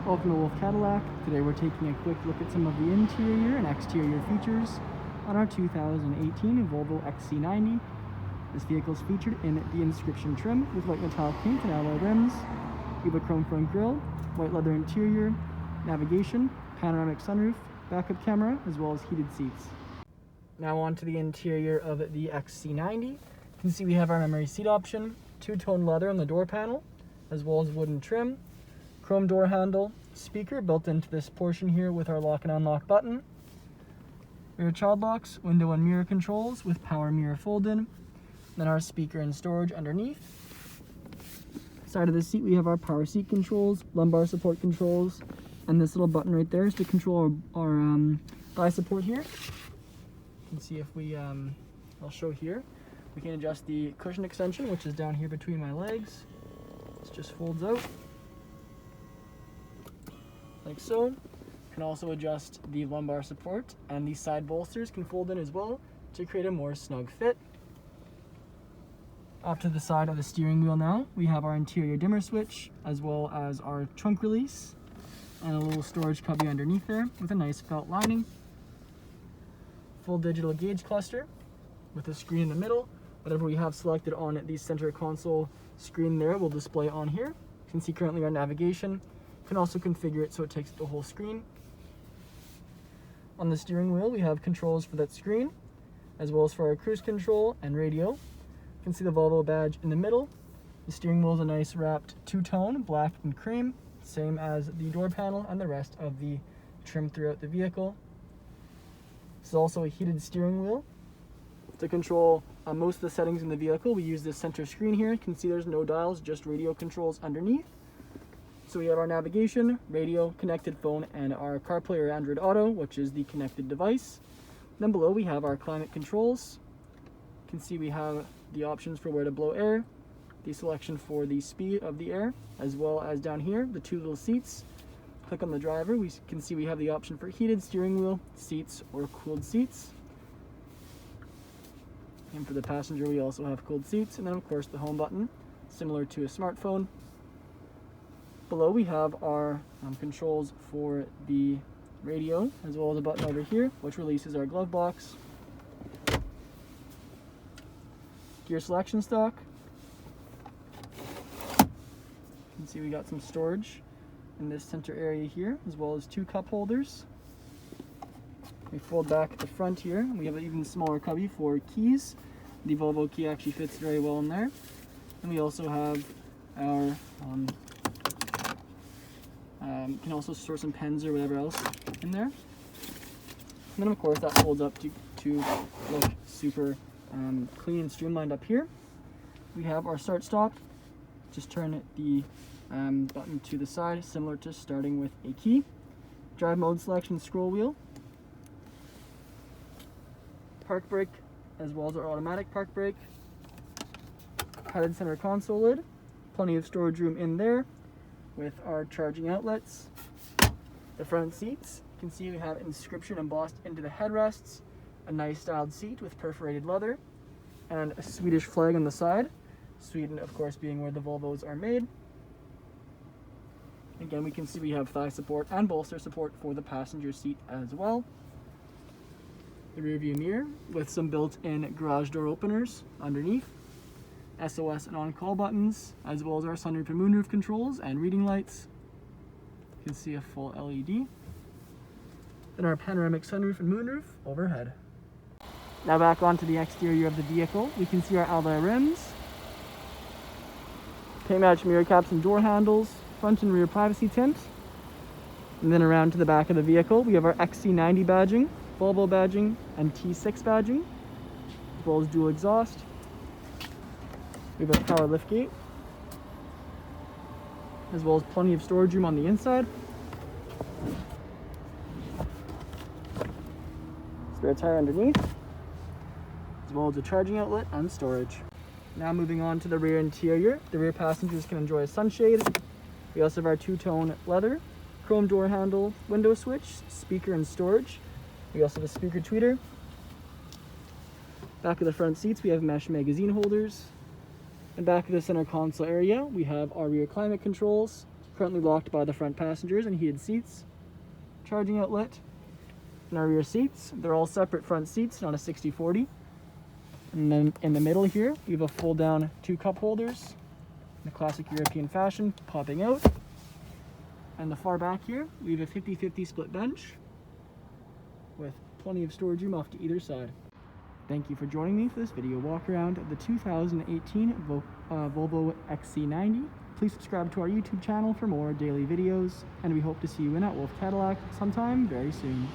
Welcome to Wolfe Cadillac. Today we're taking a quick look at some of the interior and exterior features on our 2018 Volvo XC90. This vehicle is featured in the Inscription trim with white metallic paint and alloy rims. We have a chrome front grille, white leather interior, navigation, panoramic sunroof, backup camera, as well as heated seats. Now on to the interior of the XC90. You can see we have our memory seat option, two-tone leather on the door panel, as well as wooden trim, chrome door handle, speaker built into this portion here with our lock and unlock button, rear child locks, window and mirror controls with power mirror fold-in, then our speaker and storage underneath. Side of the seat we have our power seat controls, lumbar support controls, and this little button right there is to control our thigh support here. You can see if we, I'll show here, we can adjust the cushion extension, which is down here between my legs. This just folds out like so. You can also adjust the lumbar support, and these side bolsters can fold in as well to create a more snug fit. Off to the side of the steering wheel now, we have our interior dimmer switch, as well as our trunk release, and a little storage cubby underneath there with a nice felt lining. Full digital gauge cluster with a screen in the middle. Whatever we have selected on the center console screen there will display on here. You can see currently our navigation. You can also configure it so it takes the whole screen. On the steering wheel we have controls for that screen, as well as for our cruise control and radio. You can see the Volvo badge in the middle. The steering wheel is a nice wrapped two-tone, black and cream, same as the door panel and the rest of the trim throughout the vehicle. This is also a heated steering wheel. To control most of the settings in the vehicle, we use this center screen here. You can see there's no dials, just radio controls underneath. So we have our navigation, radio, connected phone, and our CarPlay or Android Auto, which is the connected device. Then below we have our climate controls. You can see we have the options for where to blow air, the selection for the speed of the air, as well as down here, the two little seats. Click on the driver, we can see we have the option for heated steering wheel, seats, or cooled seats. And for the passenger, we also have cooled seats, and then of course the home button, similar to a smartphone. Below we have our controls for the radio, as well as a button over here, which releases our glove box. Gear selection stalk. You can see we got some storage in this center area here, as well as two cup holders. We fold back at the front here. We have an even smaller cubby for keys. The Volvo key actually fits very well in there. And we also have our, can also store some pens or whatever else in there. And then of course that folds up to look super clean and streamlined up here. We have our start stop. Just turn the button to the side, similar to starting with a key. Drive mode selection scroll wheel. Park brake, as well as our automatic park brake. Padded center console lid. Plenty of storage room in there with our charging outlets. The front seats, you can see we have Inscription embossed into the headrests, a nice styled seat with perforated leather, and a Swedish flag on the side. Sweden, of course, being where the Volvos are made. Again, we can see we have thigh support and bolster support for the passenger seat as well. The rear view mirror with some built-in garage door openers underneath. SOS and on-call buttons, as well as our sunroof and moonroof controls and reading lights. You can see a full LED. Then our panoramic sunroof and moonroof overhead. Now back onto the exterior of the vehicle, we can see our alloy rims, paint match mirror caps and door handles, front and rear privacy tint. And then around to the back of the vehicle, we have our XC90 badging, Volvo badging, and T6 badging, as well as dual exhaust. We have a power liftgate, as well as plenty of storage room on the inside. Spare tire underneath, as well as a charging outlet and storage. Now moving on to the rear interior. The rear passengers can enjoy a sunshade. We also have our two-tone leather, chrome door handle, window switch, speaker and storage. We also have a speaker tweeter. Back of the front seats we have mesh magazine holders. And back of the center console area we have our rear climate controls, currently locked by the front passengers and heated seats. Charging outlet in our rear seats. They're all separate front seats, not a 60/40. And then in the middle here, we have a fold down 2 cup holders in a classic European fashion, popping out. And the far back here, we have a 50/50 split bench with plenty of storage room off to either side. Thank you for joining me for this video walk around of the 2018 Volvo XC90. Please subscribe to our YouTube channel for more daily videos, and we hope to see you in at Wolfe Cadillac sometime very soon.